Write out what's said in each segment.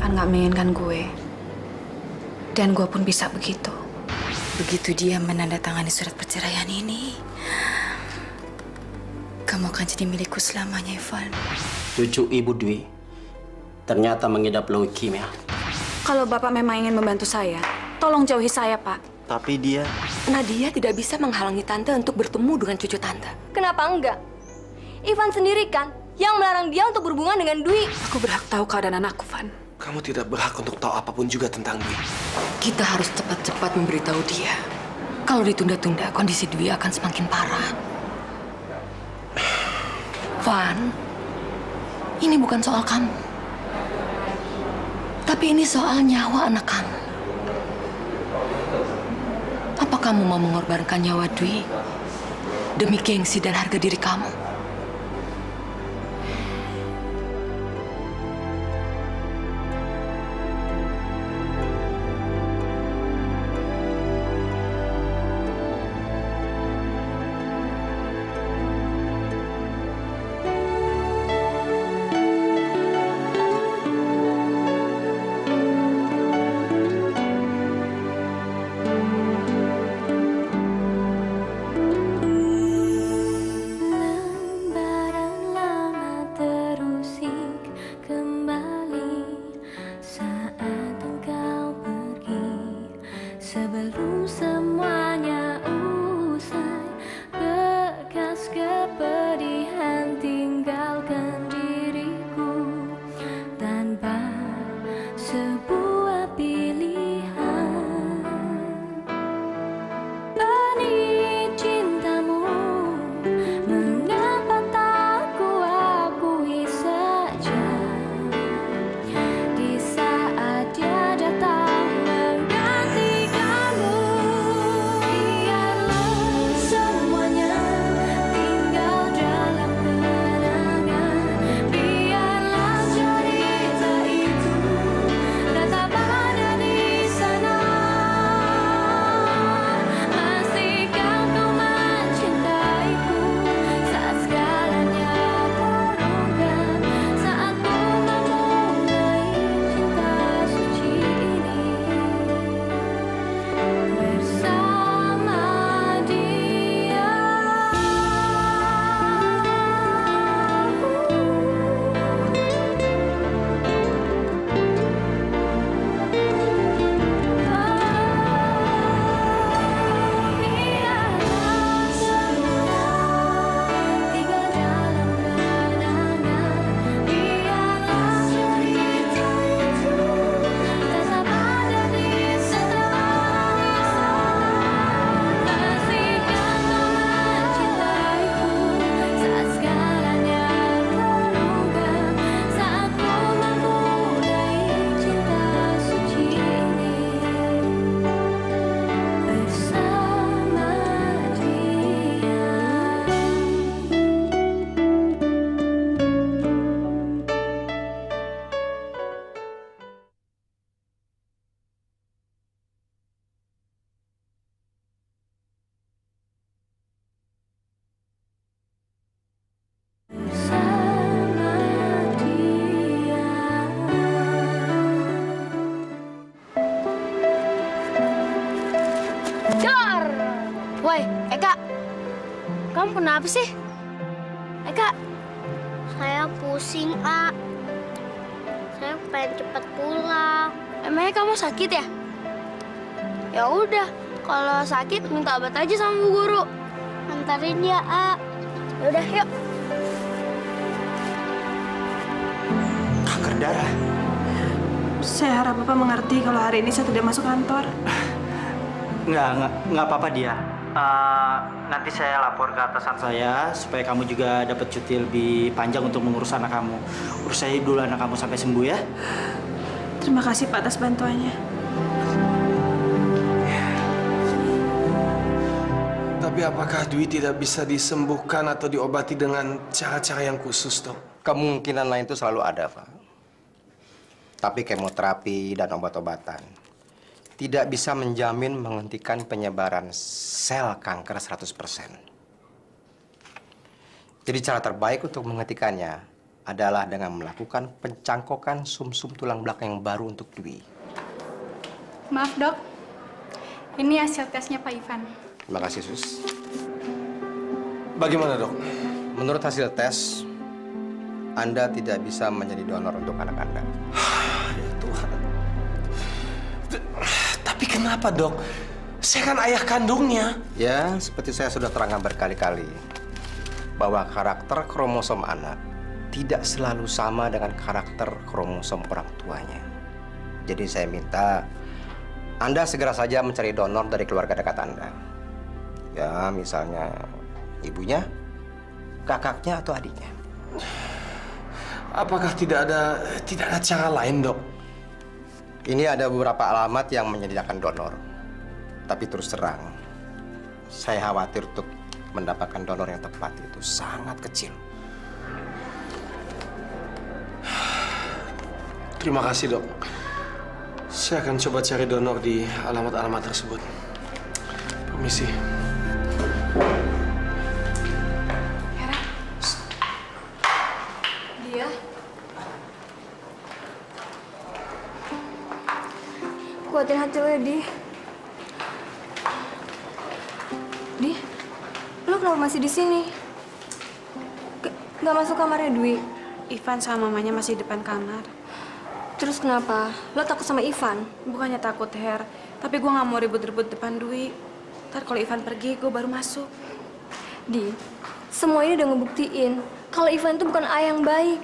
Ivan nggak menginginkan gue. Dan gue pun bisa begitu. Begitu dia menandatangani surat perceraian ini, kamu akan jadi milikku selamanya, Ivan. Cucu Ibu Dwi ternyata mengidap leukemia. Kalau Bapak memang ingin membantu saya, tolong jauhi saya, Pak. Tapi dia... Nadia tidak bisa menghalangi Tante untuk bertemu dengan cucu Tante. Kenapa enggak? Ivan sendiri kan yang melarang dia untuk berhubungan dengan Dwi. Aku berhak tahu keadaan anakku, Van. Kamu tidak berhak untuk tahu apapun juga tentang Dwi. Kita harus cepat-cepat memberitahu dia. Kalau ditunda-tunda, kondisi Dwi akan semakin parah. Van, ini bukan soal kamu. Tapi ini soal nyawa anak kamu. Apa kamu mau mengorbankan nyawa Dwi demi gengsi dan harga diri kamu? Sebelum semuanya usai, bekas kepedihan tinggalkan diriku tanpa sebuah pilihan. Benih cintamu, mengapa tak kuakui saja di saat dia datang. Woi, Eka, kamu kenapa sih? Eka, Saya pusing, A. Saya pengen cepat pulang. emangnya kamu sakit ya? Ya udah, kalau sakit minta obat aja sama Bu Guru. Antarin ya, A. Ya udah, yuk. Kanker darah. Saya harap Bapak mengerti kalau hari ini saya tidak masuk kantor. Nggak apa-apa dia. Nanti saya lapor ke atasan saya supaya kamu juga dapat cuti lebih panjang untuk mengurus anak kamu. Urus saya dulu anak kamu sampai sembuh ya. Terima kasih Pak atas bantuannya. Tapi apakah Dwi tidak bisa disembuhkan atau diobati dengan cara-cara yang khusus, Dok? Kemungkinan lain itu selalu ada, Pak. Tapi kemoterapi dan obat-obatan tidak bisa menjamin menghentikan penyebaran sel kanker 100%. Jadi cara terbaik untuk menghentikannya adalah dengan melakukan pencangkokan sumsum tulang belakang yang baru untuk Dwi. Maaf dok, ini hasil tesnya Pak Ivan. Terima kasih, Sus. Bagaimana, Dok? Menurut hasil tes, Anda tidak bisa menjadi donor untuk anak Anda. Ya Tuhan. Tapi kenapa, Dok? Saya kan ayah kandungnya. Ya, seperti saya sudah terangkan berkali-kali, bahwa karakter kromosom anak tidak selalu sama dengan karakter kromosom orang tuanya. Jadi saya minta Anda segera saja mencari donor dari keluarga dekat Anda. Ya, misalnya ibunya, kakaknya, atau adiknya. Apakah tidak ada cara lain, Dok? Ini ada beberapa alamat yang menyediakan donor. Tapi terus terang, saya khawatir untuk mendapatkan donor yang tepat itu sangat kecil. Terima kasih, Dok. Saya akan coba cari donor di alamat-alamat tersebut. Permisi. Hera. Dia. Kuatin hati lo ya, Di. Di, lo kenapa masih di sini? Gak masuk kamarnya Dwi? Ivan sama mamanya masih di depan kamar. Terus kenapa? Lo takut sama Ivan? Bukannya takut, Her. Tapi gue gak mau ribut-ribut depan Dwi. Ntar kalau Ivan pergi, gue baru masuk. Di, semua ini udah ngebuktiin kalau Ivan itu bukan ayah yang baik.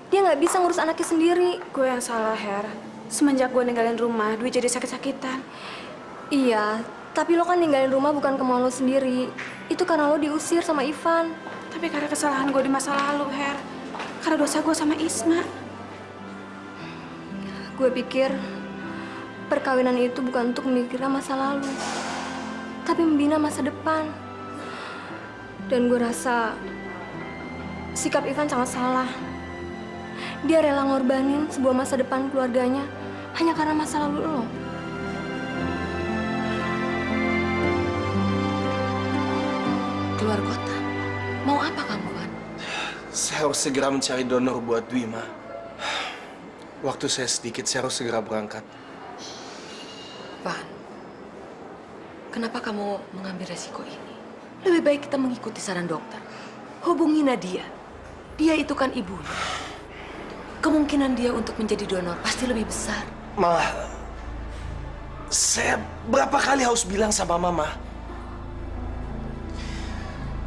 Dia nggak bisa ngurus anaknya sendiri. Gue yang salah, Her. Semenjak gue ninggalin rumah, Dwi jadi sakit-sakitan. Iya, tapi lo kan ninggalin rumah bukan kemauan lo sendiri. Itu karena lo diusir sama Ivan. Tapi karena kesalahan gue di masa lalu, Her. Karena dosa gue sama Isma. Gue pikir perkawinan itu bukan untuk memikirkan masa lalu, tapi membina masa depan. Dan gue rasa sikap Ivan sangat salah. Dia rela ngorbanin sebuah masa depan keluarganya hanya karena masa lalu lo. Keluar kota? Mau apa kamu, Van? Saya harus segera mencari donor buat Dwi, Ma. Waktu saya sedikit, saya harus segera berangkat. Van, kenapa kamu mengambil resiko ini? Lebih baik kita mengikuti saran dokter. Hubungi Nadia. Dia itu kan ibunya. Kemungkinan dia untuk menjadi donor pasti lebih besar. Ma, saya berapa kali harus bilang sama Mama,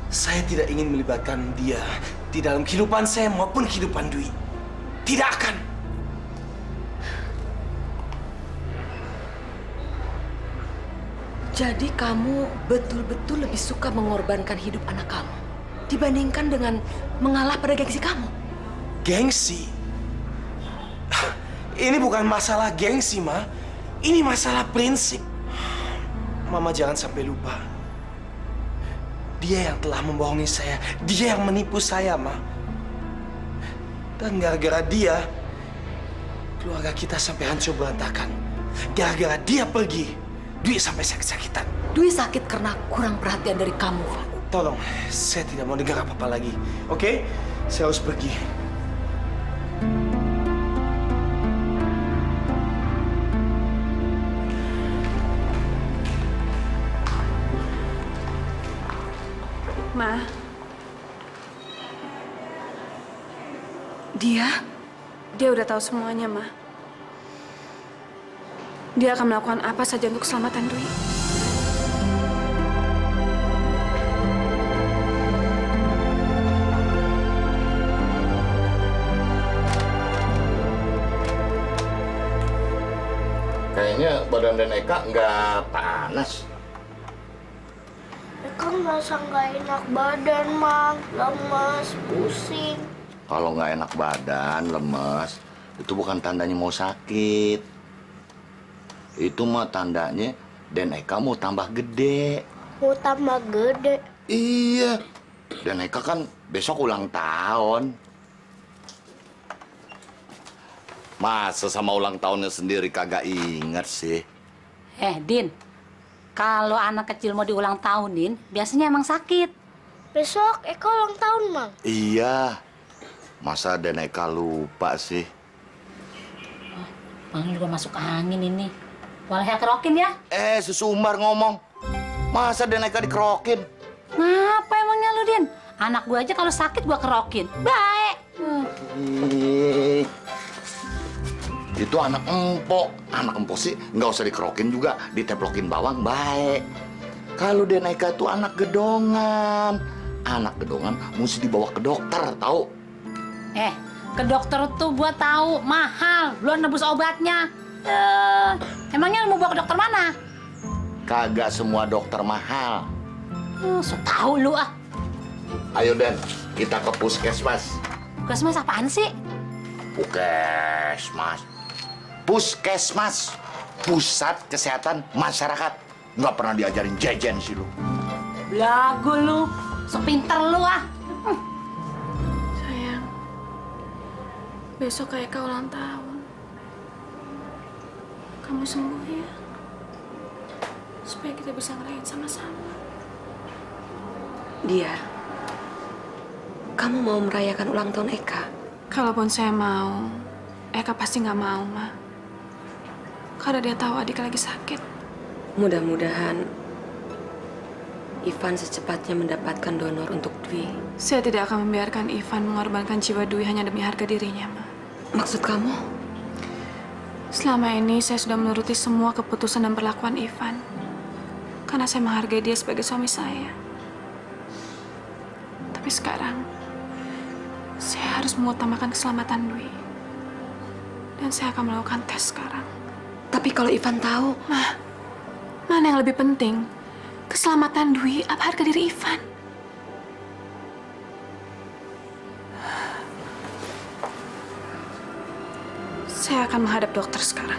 saya tidak ingin melibatkan dia di dalam kehidupan saya maupun kehidupan Dwi. Tidak akan. Jadi kamu betul-betul lebih suka mengorbankan hidup anak kamu dibandingkan dengan mengalah pada gengsi kamu? Gengsi? Ini bukan masalah gengsi, Ma. Ini masalah prinsip. Mama jangan sampai lupa. Dia yang telah membohongi saya. Dia yang menipu saya, Ma. Dan gara-gara dia, keluarga kita sampai hancur berantakan. Gara-gara dia pergi, Dwi sampai sakit-sakitan. Dwi sakit karena kurang perhatian dari kamu, Van. Tolong, saya tidak mau dengar apa-apa lagi. Oke? Saya harus pergi. Ma, dia udah tahu semuanya, Ma. Dia akan melakukan apa saja untuk keselamatan Dwi. Kayaknya badan dan Eka nggak panas. Eka merasa nggak enak badan, Mang. Lemas, pusing. Kalau nggak enak badan, lemes, itu bukan tandanya mau sakit. Itu mah tandanya Dan Eka mau tambah gede. Mau tambah gede? Iya. Dan Eka kan besok ulang tahun. Masa sama ulang tahunnya sendiri kagak inget sih? Din, kalau anak kecil mau diulang tahunin, biasanya emang sakit. Besok Eka ulang tahun, Mang. Iya. Masa Den Eka lupa sih? Mang juga masuk angin ini. Boleh ya kerokin ya? Sesumbar ngomong. Masa Den Eka dikerokin? Ngapa emangnya lu, Din? Anak gua aja kalau sakit gua kerokin. Baik. Ih, itu anak empok. Anak empok sih nggak usah dikerokin juga, diteplokin bawang baik. Kalau Den Eka itu anak gedongan. Anak gedongan mesti dibawa ke dokter, tahu? Ke dokter tuh gua tahu mahal. Lu nebus obatnya. Emangnya lu mau bawa ke dokter mana? Kagak semua dokter mahal. So tahu lu ah. Ayo Den, kita ke puskesmas. Puskesmas apaan sih? Puskesmas. Pusat Kesehatan Masyarakat. Nggak pernah diajarin jajan sih lu. Belagu lu. Sok pinter lu ah. Sayang, besok kayak kau ulang tahun. Kamu sembuh ya, supaya kita bisa ngerayain sama-sama. Dia, kamu mau merayakan ulang tahun Eka? Kalaupun saya mau, Eka pasti nggak mau, Ma. Karena dia tahu adik lagi sakit. Mudah-mudahan Ivan secepatnya mendapatkan donor untuk Dwi. Saya tidak akan membiarkan Ivan mengorbankan jiwa Dwi hanya demi harga dirinya, Ma. Maksud kamu? Selama ini saya sudah menuruti semua keputusan dan perlakuan Ivan. Karena saya menghargai dia sebagai suami saya. Tapi sekarang, saya harus mengutamakan keselamatan Dwi. Dan saya akan melakukan tes sekarang. Tapi kalau Ivan tahu... Ma, mana yang lebih penting? Keselamatan Dwi apa harga diri Ivan? Saya akan menghadap dokter sekarang.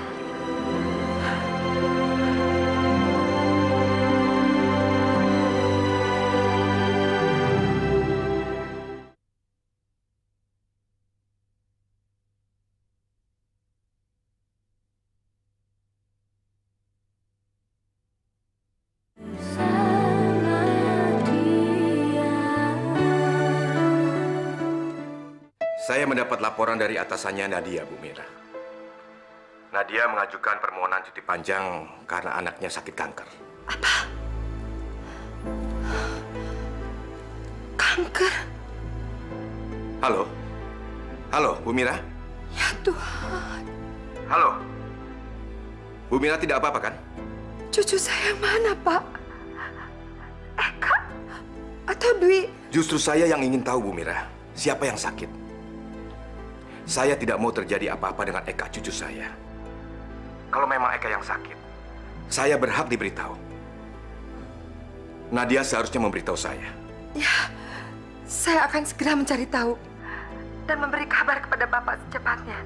Saya mendapat laporan dari atasannya Nadia, Bu Mira. Nadia mengajukan permohonan cuti panjang karena anaknya sakit kanker. Apa? Kanker? Halo? Halo, Bu Mira? Ya Tuhan. Halo? Bu Mira tidak apa-apa kan? Cucu saya mana, Pak? Eka? Atau Dwi? Justru saya yang ingin tahu, Bu Mira. Siapa yang sakit? Saya tidak mau terjadi apa-apa dengan Eka, cucu saya. Kalau memang Eka yang sakit, saya berhak diberitahu. Nadia seharusnya memberitahu saya. Ya, saya akan segera mencari tahu dan memberi kabar kepada Bapak secepatnya.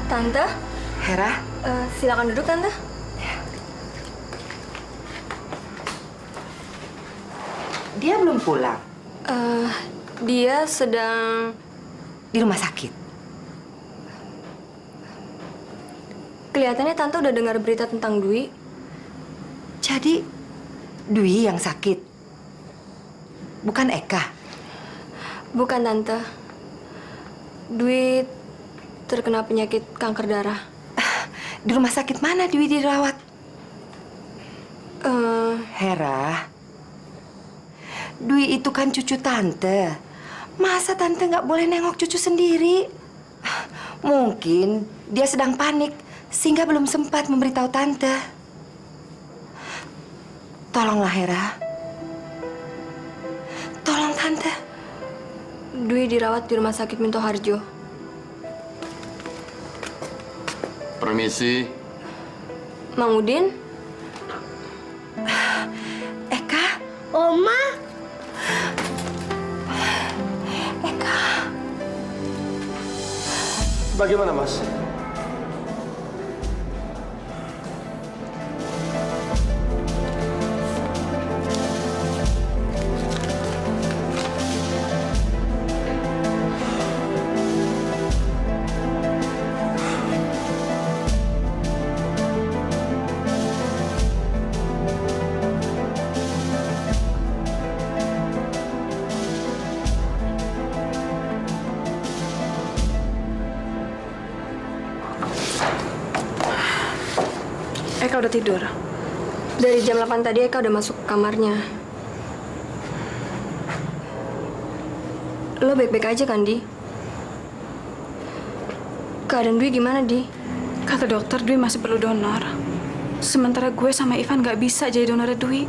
Tante? Hera? Silakan duduk, Tante. Dia belum pulang? Dia sedang... Di rumah sakit? Kelihatannya Tante udah dengar berita tentang Dwi. Jadi, Dwi yang sakit? Bukan Eka? Bukan, Tante. Dwi terkena penyakit kanker darah. Di rumah sakit mana Dwi dirawat? Hera, Dwi itu kan cucu Tante. Masa Tante nggak boleh nengok cucu sendiri? Mungkin dia sedang panik sehingga belum sempat memberitahu Tante. Tolonglah Hera. Tolong Tante. Dwi dirawat di Rumah Sakit Minto Harjo. Permisi. Mang Udin? Eka? Oma? Eka? Bagaimana, Mas? udah tidur? Dari jam 8 tadi Eka udah masuk ke kamarnya. Lo baik-baik aja kan, Di? Keadaan Dwi gimana, Di? Kata dokter, Dwi masih perlu donor. Sementara gue sama Ivan nggak bisa jadi donor Dwi.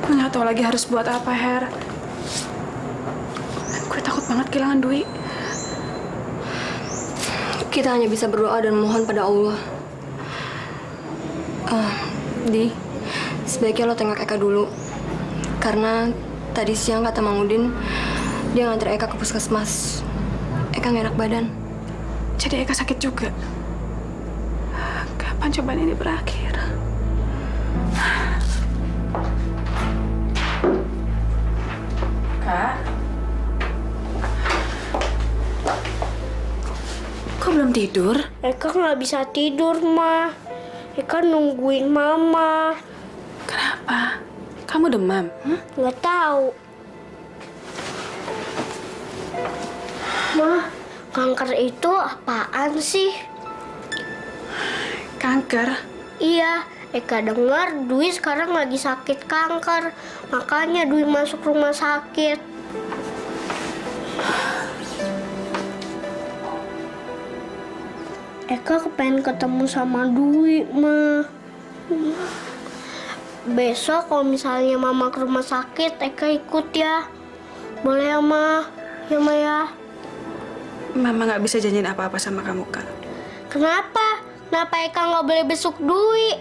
Nggak tahu lagi harus buat apa, Her. Gue takut banget kehilangan Dwi. Kita hanya bisa berdoa dan mohon pada Allah. Di, sebaiknya lo tengok Eka dulu. Karena tadi siang kata Mang Udin, dia nganter Eka ke puskesmas. Eka nggak enak badan. Jadi Eka sakit juga. Kapan cobaan ini berakhir? Kak? Kok belum tidur? Eka nggak bisa tidur, Ma. Eka nungguin Mama. Kenapa? Kamu demam? Nggak tahu. Ma, kanker itu apaan sih? Kanker? Iya, Eka dengar Dwi sekarang lagi sakit kanker. Makanya Dwi masuk rumah sakit. Eka kepengen ketemu sama Dwi, Ma. Besok kalau misalnya Mama ke rumah sakit, Eka ikut ya. Boleh ya, Ma? Ya, Ma ya. Mama nggak bisa janjiin apa-apa sama kamu, Kak. Kenapa? Kenapa Eka nggak boleh besok Dwi?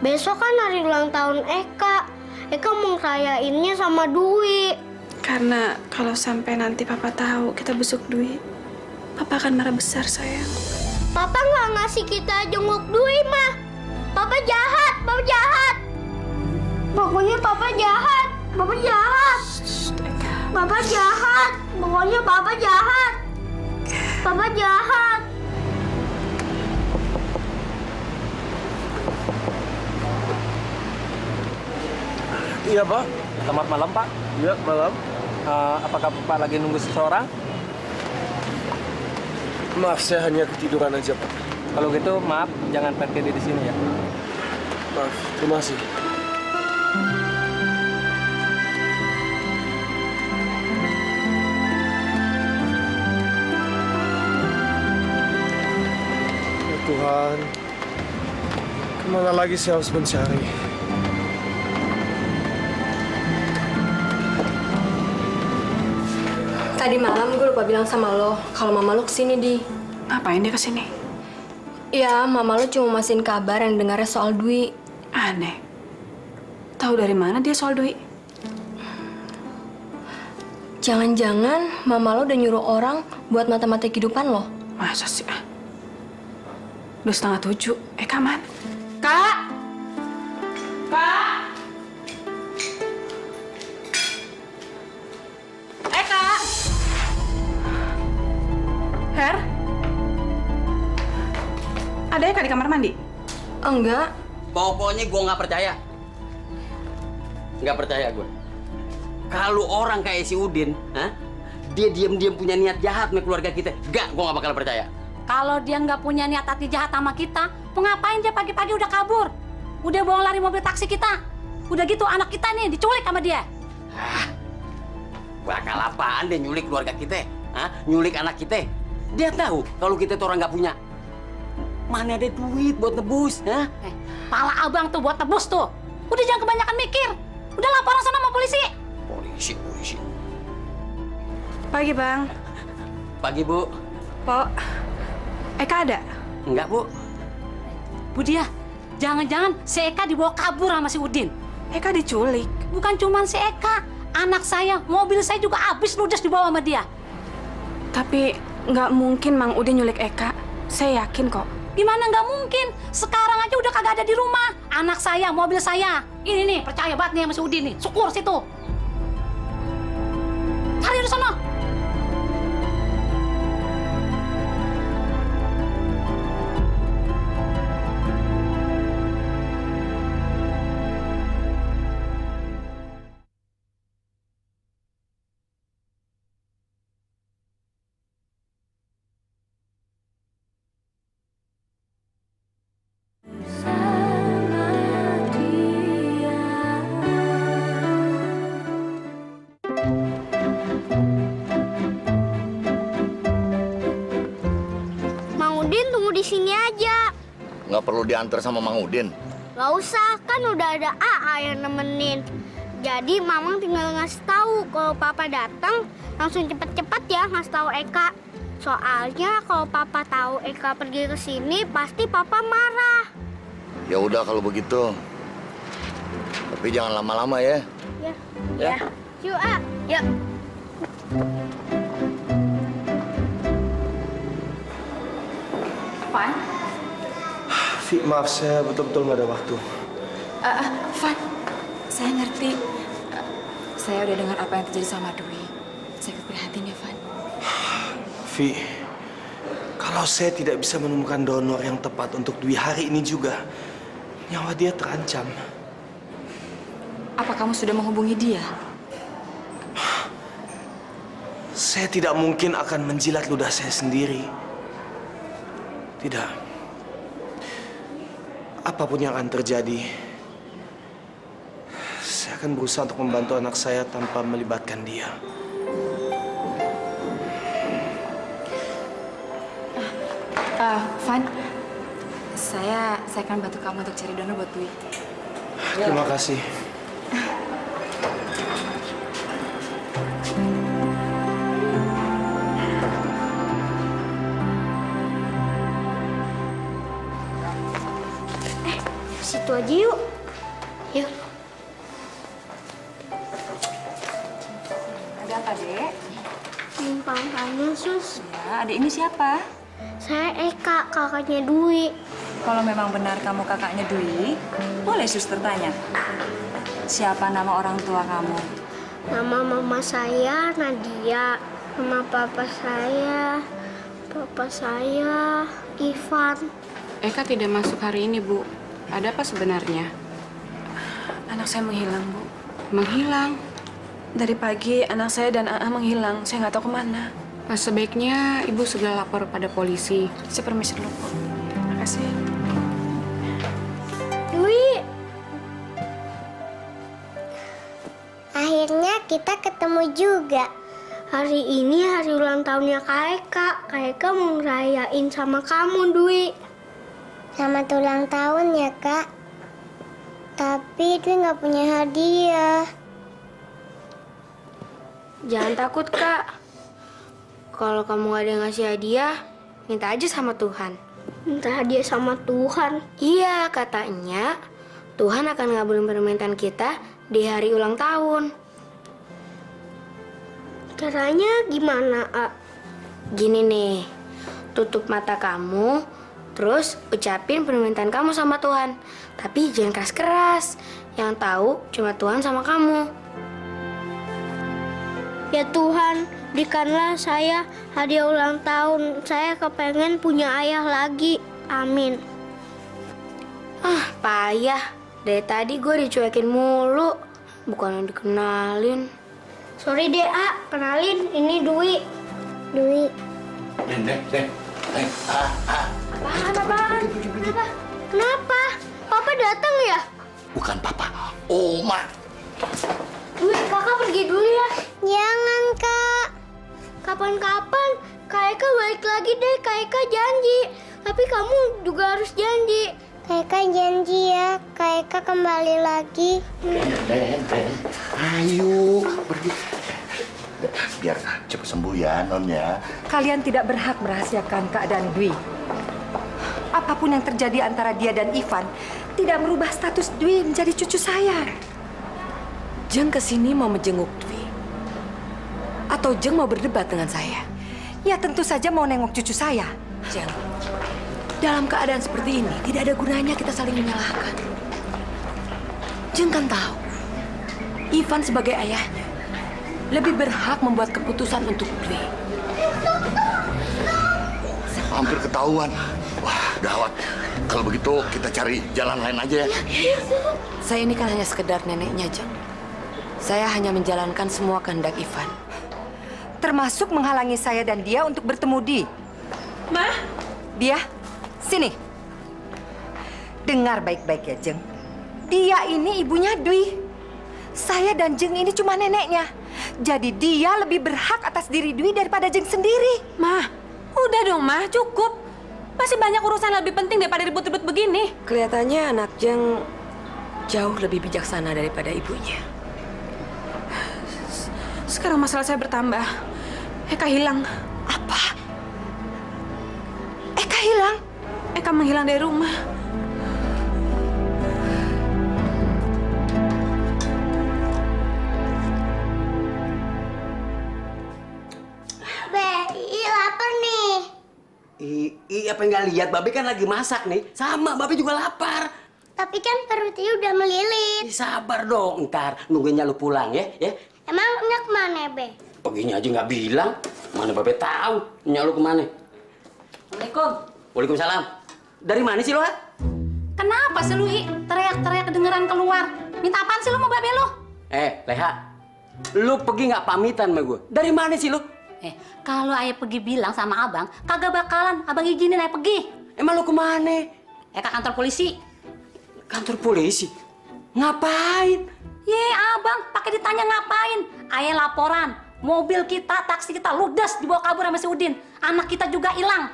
Besok kan hari ulang tahun Eka. Eka mau ngerayainnya sama Dwi. Karena kalau sampai nanti Papa tahu kita besok Dwi, Papa akan marah besar, sayang. Papa nggak ngasih kita jenguk Dwi, Ma. Papa jahat, Papa jahat. Pokoknya Papa jahat, Papa jahat. Papa jahat, pokoknya Papa jahat. Papa jahat. Iya, Pak. Selamat malam, Pak. Iya, malam. Apakah Pak lagi nunggu seseorang? Maaf, saya hanya ketiduran aja, Pak. Kalau gitu, maaf, jangan parkir di sini ya. Maaf, terima kasih. Ya Tuhan, kemana lagi saya harus mencari? Tadi malam gue lupa bilang sama lo kalau mama lo kesini, Di. Ngapain dia kesini? Ya, mama lo cuma masihin kabar yang dengarnya soal Dwi. Aneh. Tahu dari mana dia soal Dwi? Jangan-jangan mama lo udah nyuruh orang buat mata-mata kehidupan lo. Masa sih? Udah 6:30. Eka mana? Kak! Kak! Eka! Her? Ada Eka di kamar mandi? Enggak. Pokoknya gue nggak percaya. Nggak percaya gue. Kalau orang kayak si Udin, dia diam-diam punya niat jahat sama keluarga kita, gue nggak bakal percaya. Kalau dia nggak punya niat hati jahat sama kita, ngapain dia pagi-pagi udah kabur? Udah bawa lari mobil taksi kita. Udah gitu anak kita nih diculik sama dia. Bakal apaan dia nyulik keluarga kita? Nyulik anak kita? Dia tahu kalau kita tuh orang nggak punya. Mana ada duit buat nebus? Pala abang tuh buat tebus tuh. Udah jangan kebanyakan mikir. Udah laporan sana sama polisi. Polisi. Pagi, Bang. Pagi, Bu. Pok, Eka ada? Enggak, Bu. Bu Dia, jangan-jangan si Eka dibawa kabur sama si Udin. Eka diculik. Bukan cuma si Eka, anak saya, mobil saya juga habis ludes dibawa sama dia. Tapi nggak mungkin Mang Udin nyulik Eka. Saya yakin kok. Gimana nggak mungkin? Sekarang aja udah kagak ada di rumah. Anak saya, mobil saya. Ini nih, percaya banget nih sama si Udin nih. Syukur situ. Cari di sana. Nggak perlu diantar sama Mang Udin. Gak usah, kan udah ada AA yang nemenin. Jadi Mamang tinggal ngasih tahu kalau Papa datang, langsung cepet-cepet ya ngasih tahu Eka. Soalnya kalau Papa tahu Eka pergi ke sini, pasti Papa marah. Ya udah kalau begitu. Tapi jangan lama-lama ya. Ya. Ya. Yuk, A. Yuk. Van? Vi, maaf, saya betul-betul nggak ada waktu. Van, saya ngerti. Saya udah dengar apa yang terjadi sama Dwi. Saya prihatin ya, Van. Vi, kalau saya tidak bisa menemukan donor yang tepat untuk Dwi hari ini juga, nyawa dia terancam. Apa kamu sudah menghubungi dia? Saya tidak mungkin akan menjilat ludah saya sendiri. Tidak. Apapun yang akan terjadi, saya akan berusaha untuk membantu anak saya tanpa melibatkan dia. Van, saya akan bantu kamu untuk cari donor buat Dwi. Terima kasih. Situ aja yuk. Yuk. Ada apa, Dek? Numpang tanya, Sus. Ya, adik ini siapa? Saya Eka, kakaknya Dwi. Kalau memang benar kamu kakaknya Dwi, boleh suster tanya. Siapa nama orang tua kamu? Nama mama saya Nadia. Nama papa saya Ivan. Eka tidak masuk hari ini, Bu. Ada apa sebenarnya? Anak saya menghilang, Bu. Menghilang? Dari pagi anak saya dan AA menghilang. Saya nggak tahu kemana. Sebaiknya Ibu segera lapor pada polisi. Saya permisi dulu, Bu. Terima kasih. Dwi. Akhirnya kita ketemu juga. Hari ini hari ulang tahunnya Kak Eka. Kak Eka mau ngerayain sama kamu, Dwi. Selamat ulang tahun ya, Kak. Tapi Dwi nggak punya hadiah. Jangan takut, Kak. Kalau kamu nggak ada yang ngasih hadiah, minta aja sama Tuhan. Minta hadiah sama Tuhan? Iya, katanya Tuhan akan ngabulin permintaan kita di hari ulang tahun. Caranya gimana, A? Gini nih, tutup mata kamu, terus ucapin permintaan kamu sama Tuhan. Tapi jangan keras-keras. Yang tahu cuma Tuhan sama kamu. Ya Tuhan, berikanlah saya hadiah ulang tahun. Saya kepengen punya ayah lagi. Amin. Payah. Dari tadi gue dicuekin mulu. Bukan yang dikenalin. Sorry deh, A. Kenalin, ini Dwi. Dwi. Apaan? Kenapa? Papa datang ya? Bukan papa, Oma. Dwi, kakak pergi dulu ya. Jangan, Kak. Kapan-kapan Kak Eka balik lagi deh. Kak Eka janji. Tapi kamu juga harus janji. Kak Eka janji ya. Kak Eka kembali lagi. Ayo, pergi. Biar cepat sembuh ya, Non ya. Kalian tidak berhak merahasiakan keadaan Dwi. Apapun yang terjadi antara dia dan Ivan tidak merubah status Dwi menjadi cucu saya. Jeng kesini mau menjenguk Dwi? Atau Jeng mau berdebat dengan saya? Ya tentu saja mau nengok cucu saya. Jeng, dalam keadaan seperti ini tidak ada gunanya kita saling menyalahkan. Jeng kan tahu, Ivan sebagai ayahnya lebih berhak membuat keputusan untuk Dwi. Hampir ketahuan. Wah, gawat. Kalau begitu kita cari jalan lain aja ya. Saya ini kan hanya sekedar neneknya, Jeng. Saya hanya menjalankan semua kehendak Ivan. Termasuk menghalangi saya dan dia untuk bertemu di. Ma? Dia, sini. Dengar baik-baik ya, Jeng. Dia ini ibunya Dwi. Saya dan Jeng ini cuma neneknya. Jadi dia lebih berhak atas diri Dwi daripada Jeng sendiri. Ma, udah dong, Ma. Cukup. Masih banyak urusan lebih penting daripada ribut-ribut begini. Kelihatannya anak Jeng jauh lebih bijaksana daripada ibunya. Sekarang masalah saya bertambah. Eka hilang. Apa? Eka hilang? Eka menghilang dari rumah. Be, lapar nih. Apa nggak lihat? Babe kan lagi masak nih. Sama, Babe juga lapar. Tapi kan perutnya udah melilit. Sabar dong, ntar nungguinnya lu pulang ya. Emangnya kemana, Be? Paginya aja nggak bilang. Mana Babe tahu nyak lu kemana? Assalamualaikum. Waalaikumsalam. Dari mana sih lu? Kenapa sih lu, teriak-teriak kedengeran keluar? Minta apaan sih lu mau Babe lu? Leha, lu pergi nggak pamitan sama gue? Dari mana sih lu? Kalau ayah pergi bilang sama abang, kagak bakalan abang izinin ayah pergi. Emang lu kemana? Ke kantor polisi. Kantor polisi? Ngapain? Abang, pakai ditanya ngapain? Ayah laporan, mobil kita, taksi kita ludes dibawa kabur sama si Udin. Anak kita juga hilang.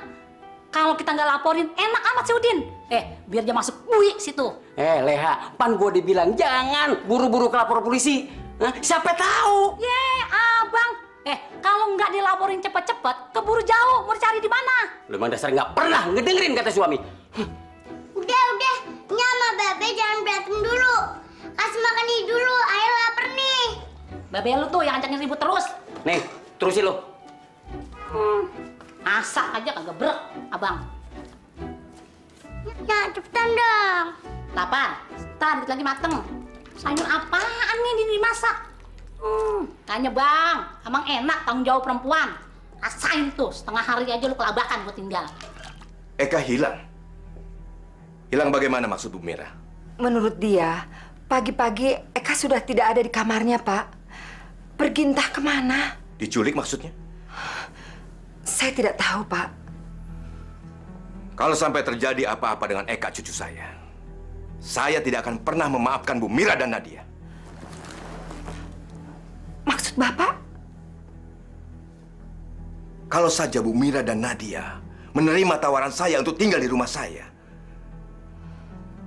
Kalau kita nggak laporin, enak amat si Udin. Biar dia masuk bui situ. Leha, pan gue dibilang jangan buru-buru ke lapor polisi. Siapa tahu? Abang. Kalau nggak dilaporin cepet-cepet, keburu jauh, mau dicari di mana? Lu emang dasar nggak pernah ngedengerin kata suami. Udah, Nya sama Babe jangan berantem dulu. Kasih makan ini dulu, ayah lapar nih. Babe lu tuh yang ngajakin ribut terus. Nih, terusin lu. Masak aja kagak brek, abang. Nya, cepetan dong. Lapar? Ntar dikit lagi mateng. Sayur apaan nih dimasak? Tanya bang, emang enak tanggung jawab perempuan. Rasain tuh, setengah hari aja lu kelabakan gua tinggal. Eka hilang. Hilang bagaimana maksud Bu Mira? Menurut dia, pagi-pagi Eka sudah tidak ada di kamarnya, Pak. Pergi entah kemana. Diculik maksudnya? Saya tidak tahu, Pak. Kalau sampai terjadi apa-apa dengan Eka cucu saya tidak akan pernah memaafkan Bu Mira dan Nadia. Maksud Bapak? Kalau saja Bu Mira dan Nadia menerima tawaran saya untuk tinggal di rumah saya,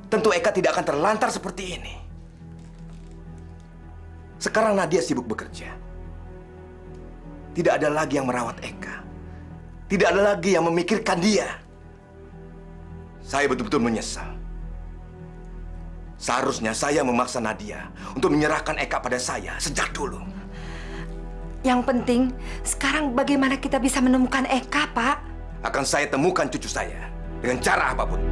tentu Eka tidak akan terlantar seperti ini. Sekarang Nadia sibuk bekerja. Tidak ada lagi yang merawat Eka. Tidak ada lagi yang memikirkan dia. Saya betul-betul menyesal. Seharusnya saya memaksa Nadia untuk menyerahkan Eka pada saya sejak dulu. Yang penting, sekarang bagaimana kita bisa menemukan Eka, Pak? Akan saya temukan cucu saya dengan cara apapun.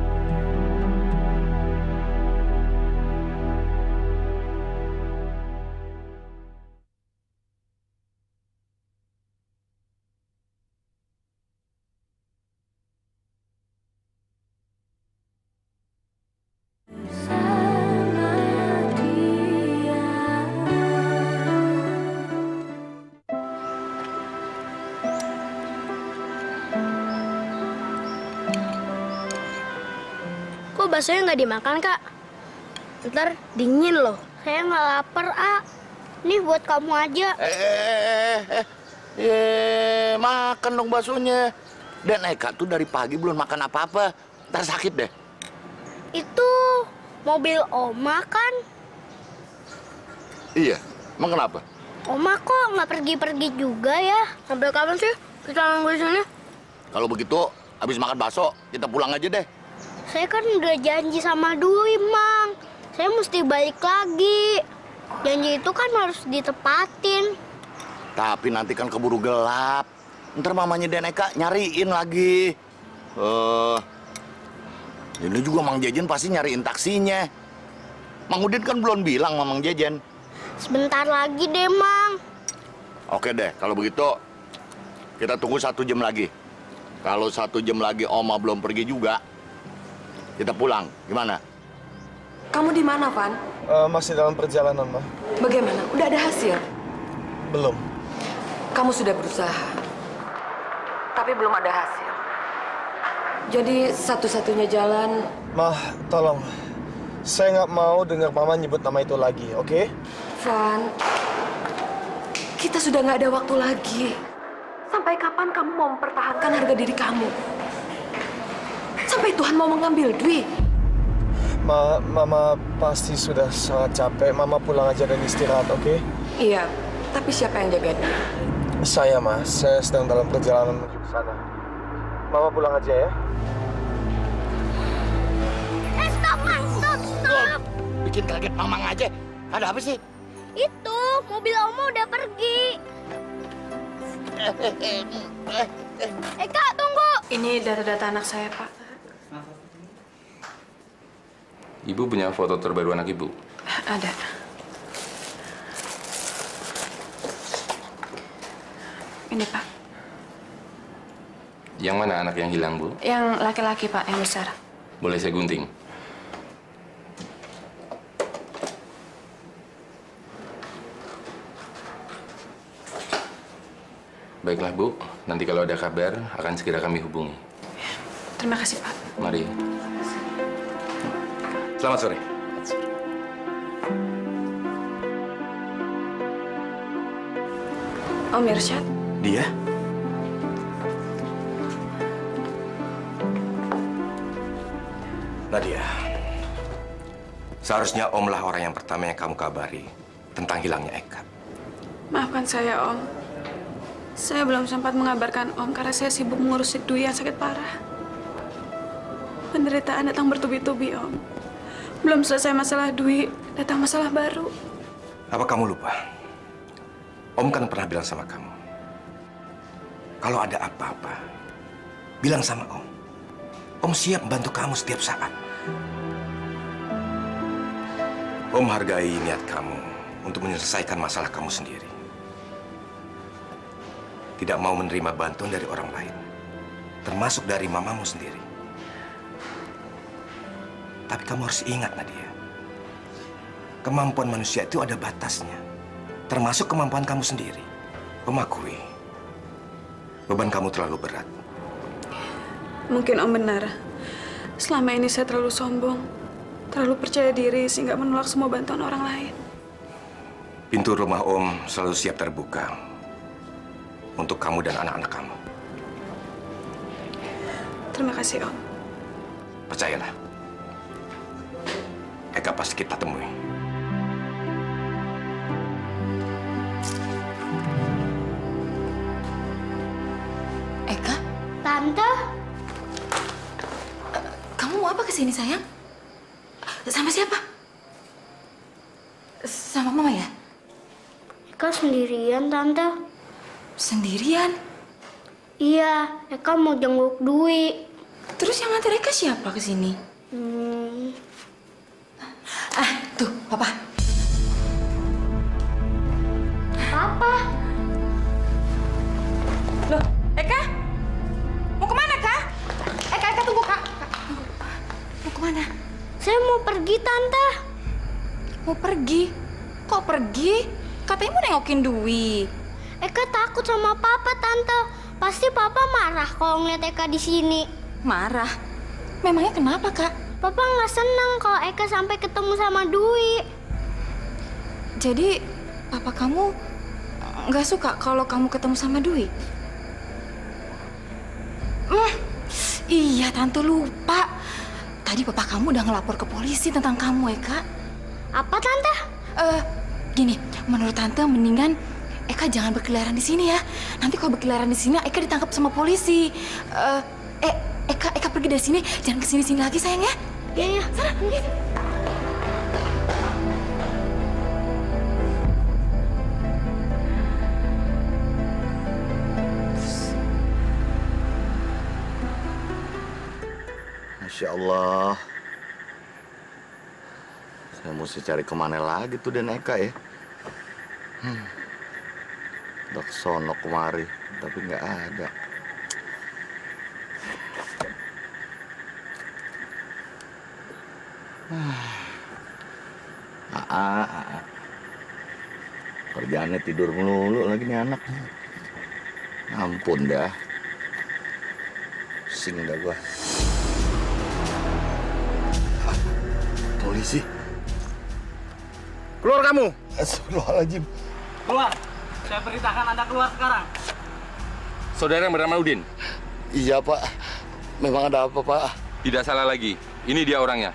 Kok baksonya nggak dimakan, Kak? Ntar dingin loh. Saya nggak lapar, A. Nih buat kamu aja. Makan dong baksonya. Dan Eka tuh dari pagi belum makan apa-apa. Ntar sakit deh. Itu mobil Oma kan? Iya, emang kenapa? Oma kok nggak pergi-pergi juga ya? Sampai kapan sih kita nunggu di sini? Kalau begitu, habis makan bakso, kita pulang aja deh. Saya kan udah janji sama Dwi, Mang. Saya mesti balik lagi. Janji itu kan harus ditepatin. Tapi nanti kan keburu gelap. Ntar mamanya dan Eka nyariin lagi. Ini juga Mang Jejen pasti nyariin taksinya. Mang Udin kan belum bilang sama Mang Jejen. Sebentar lagi deh, Mang. Oke deh, kalau begitu kita tunggu 1 jam lagi. Kalau 1 jam lagi Oma belum pergi juga, kita pulang. Gimana? Kamu di mana, Van? Masih dalam perjalanan, Ma. Bagaimana? Udah ada hasil? Belum. Kamu sudah berusaha, tapi belum ada hasil. Jadi satu-satunya jalan... Ma, tolong. Saya nggak mau dengar Mama nyebut nama itu lagi, oke? Van, kita sudah nggak ada waktu lagi. Sampai kapan kamu mau mempertahankan harga diri kamu? Sampai Tuhan mau mengambil Dwi. Mama pasti sudah sangat capek. Mama pulang aja dan istirahat, oke? Iya, tapi siapa yang jaga dia? Saya, Mas. Saya sedang dalam perjalanan menuju ke sana. Mama pulang aja ya. Stop, Mang. Stop. Bikin kaget Mamang aja. Ada apa sih? Itu, mobil Oma udah pergi. Kak, tunggu. Ini data-data anak saya, Pak. Ibu punya foto terbaru anak ibu? Ada. Ini, Pak. Yang mana anak yang hilang, Bu? Yang laki-laki, Pak, yang besar. Boleh saya gunting? Baiklah, Bu. Nanti kalau ada kabar, akan segera kami hubungi. Terima kasih, Pak. Mari. Selamat sore. Om Irsyad. Dia? Nadia, seharusnya Om lah orang yang pertama yang kamu kabari tentang hilangnya Eka. Maafkan saya, Om. Saya belum sempat mengabarkan Om karena saya sibuk mengurus Dwi yang sakit parah. Penderitaan datang bertubi-tubi, Om. Belum selesai masalah Dwi, datang masalah baru. Apa kamu lupa? Om kan pernah bilang sama kamu, kalau ada apa-apa, bilang sama Om. Om siap membantu kamu setiap saat. Om hargai niat kamu untuk menyelesaikan masalah kamu sendiri. Tidak mau menerima bantuan dari orang lain, termasuk dari mamamu sendiri. Tapi kamu harus ingat, Nadia. Kemampuan manusia itu ada batasnya, termasuk kemampuan kamu sendiri. Om akui, beban kamu terlalu berat. Mungkin Om benar. Selama ini saya terlalu sombong, terlalu percaya diri sehingga menolak semua bantuan orang lain. Pintu rumah Om selalu siap terbuka untuk kamu dan anak-anak kamu. Terima kasih, Om. Percayalah, Eka pasti kita temui. Eka? Tante? Kamu mau apa kesini, sayang? Sama siapa? Sama Mama ya? Eka sendirian, Tante. Sendirian? Iya, Eka mau jenguk Dwi. Terus yang nganter Eka siapa kesini? Tuh, Papa. Papa? Loh, Eka? Mau kemana, Kak? Eka, tunggu, Kak. Mau kemana? Saya mau pergi, Tante. Mau pergi? Kok pergi? Katanya mau nengokin Dwi. Eka takut sama Papa, Tante. Pasti Papa marah kalau ngeliat Eka di sini. Marah? Memangnya kenapa, Kak? Papa nggak senang kalau Eka sampai ketemu sama Dwi. Jadi, Papa kamu nggak suka kalau kamu ketemu sama Dwi? Iya, Tante lupa. Tadi Papa kamu udah ngelapor ke polisi tentang kamu, Eka. Apa, Tante? Gini, menurut Tante mendingan Eka jangan berkeliaran di sini ya. Nanti kalau berkeliaran di sini, Eka ditangkap sama polisi. Eka pergi dari sini, jangan kesini-sini lagi, sayang ya. Iya, sana. Masya Allah. Saya mesti cari kemana lagi tuh Den Eka ya. Udah kesono kemari, tapi nggak ada. Kerjaannya tidur melulu lagi nih anak. Ampun dah. Pusing dah gua. Polisi. Keluar kamu! Astagfirullahaladzim. Keluar. Saya perintahkan Anda keluar sekarang. Saudara yang bernama Udin. Iya, Pak. Memang ada apa, Pak? Tidak salah lagi. Ini dia orangnya.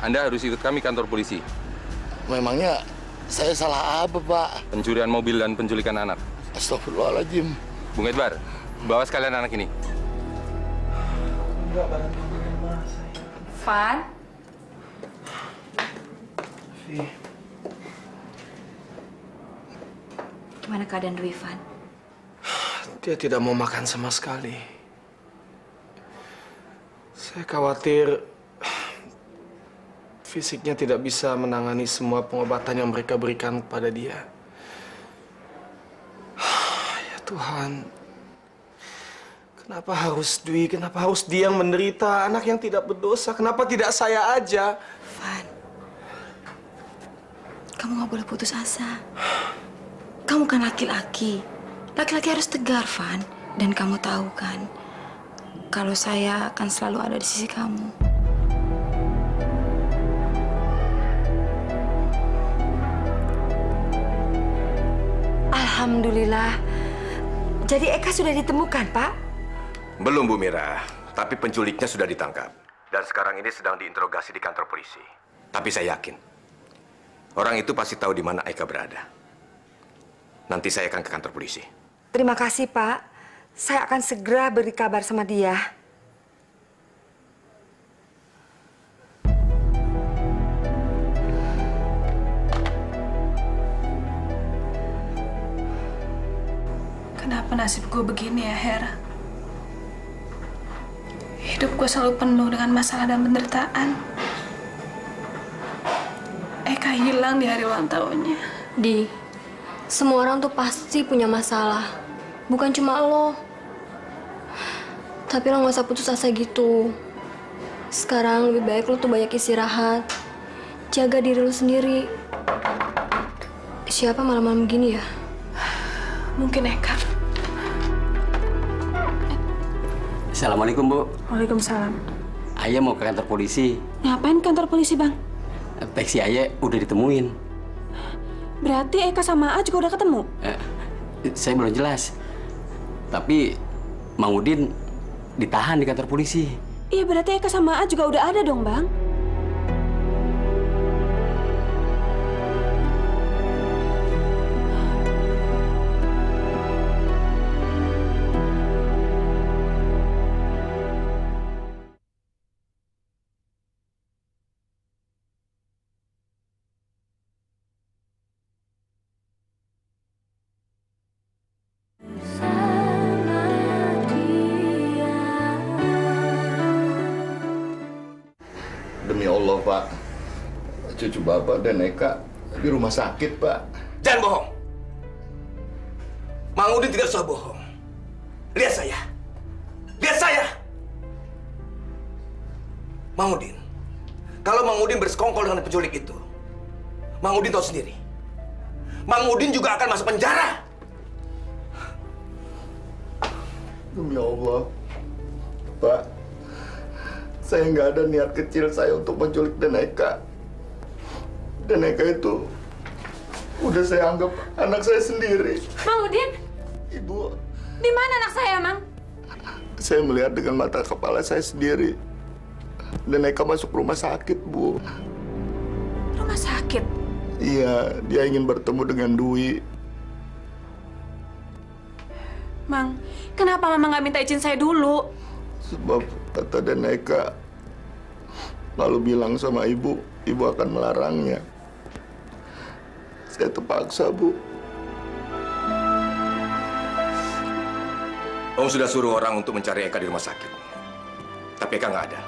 Anda harus ikut kami kantor polisi. Memangnya saya salah apa, Pak? Pencurian mobil dan penculikan anak. Astagfirullahaladzim. Bung Edward, bawa sekalian anak ini. Enggak, bantu Mas. Van, Vi, gimana keadaan Dwi, Van? dia tidak mau makan sama sekali. Saya khawatir fisiknya tidak bisa menangani semua pengobatan yang mereka berikan kepada dia. Ya Tuhan, kenapa harus Dwi? Kenapa harus dia yang menderita? Anak yang tidak berdosa, kenapa tidak saya aja? Van, kamu nggak boleh putus asa. Kamu kan laki-laki. Laki-laki harus tegar, Van. Dan kamu tahu kan, kalau saya akan selalu ada di sisi kamu. Alhamdulillah. Jadi Eka sudah ditemukan, Pak? Belum, Bu Mira. Tapi penculiknya sudah ditangkap. Dan sekarang ini sedang diinterogasi di kantor polisi. Tapi saya yakin, orang itu pasti tahu di mana Eka berada. Nanti saya akan ke kantor polisi. Terima kasih, Pak. Saya akan segera beri kabar sama dia. Kenapa nasib gue begini ya, Her? Hidup gue selalu penuh dengan masalah dan penderitaan. Eka hilang di hari ulang tahunnya. Di, semua orang tuh pasti punya masalah. Bukan cuma lo. Tapi lo gak usah putus asa gitu. Sekarang lebih baik lo tuh banyak istirahat. Jaga diri lo sendiri. Siapa malam-malam gini ya? Mungkin Eka. Assalamualaikum, Bu. Waalaikumsalam. Ayah mau ke kantor polisi. Ngapain kantor polisi, Bang? Taksi Ayah udah ditemuin. Berarti Eka sama A juga udah ketemu? Saya belum jelas. Tapi Mang Udin ditahan di kantor polisi. Iya, berarti Eka sama A juga udah ada dong, Bang. Demi Allah, Pak. Cucu Bapak dan Eka di rumah sakit, Pak. Jangan bohong. Mang Udin tidak usah bohong. Lihat saya. Lihat saya. Mang Udin. Kalau Mang Udin bersekongkol dengan penculik itu, Mang Udin tahu sendiri. Mang Udin juga akan masuk penjara. Demi Allah, Pak. Saya nggak ada niat kecil saya untuk menculik dan Eka. Dan Eka itu udah saya anggap anak saya sendiri. Mang Udin? Ibu, Di mana anak saya, Mang? saya melihat dengan mata kepala saya sendiri. Dan Eka masuk rumah sakit, Bu. Rumah sakit? Iya, dia ingin bertemu dengan Dwi. Mang, kenapa Mama nggak minta izin saya dulu? Sebab Tata dan Eka lalu bilang sama ibu akan melarangnya. Saya terpaksa, Bu. Om sudah suruh orang untuk mencari Eka di rumah sakit. Tapi Eka nggak ada.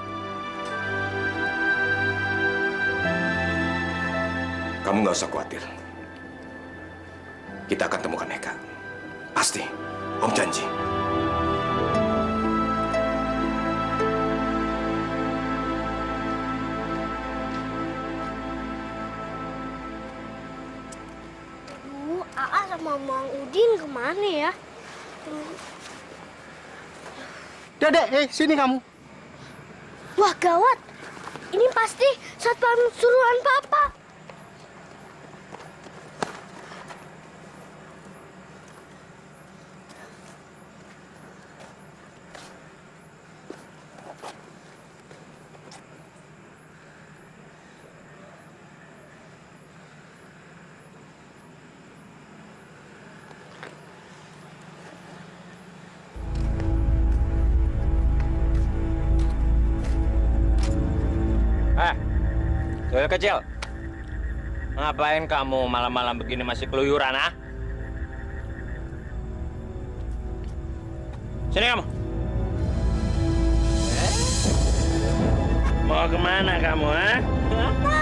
Kamu nggak usah khawatir. Kita akan temukan Eka. Pasti. Om janji. Aa sama Mang Udin kemana ya? Dedek, sini kamu. Wah, gawat. Ini pasti satpam suruhan Papa. Bel kecil. Ngapain kamu malam-malam begini masih keluyuran, ah? Sini kamu. Mau kemana kamu, ah?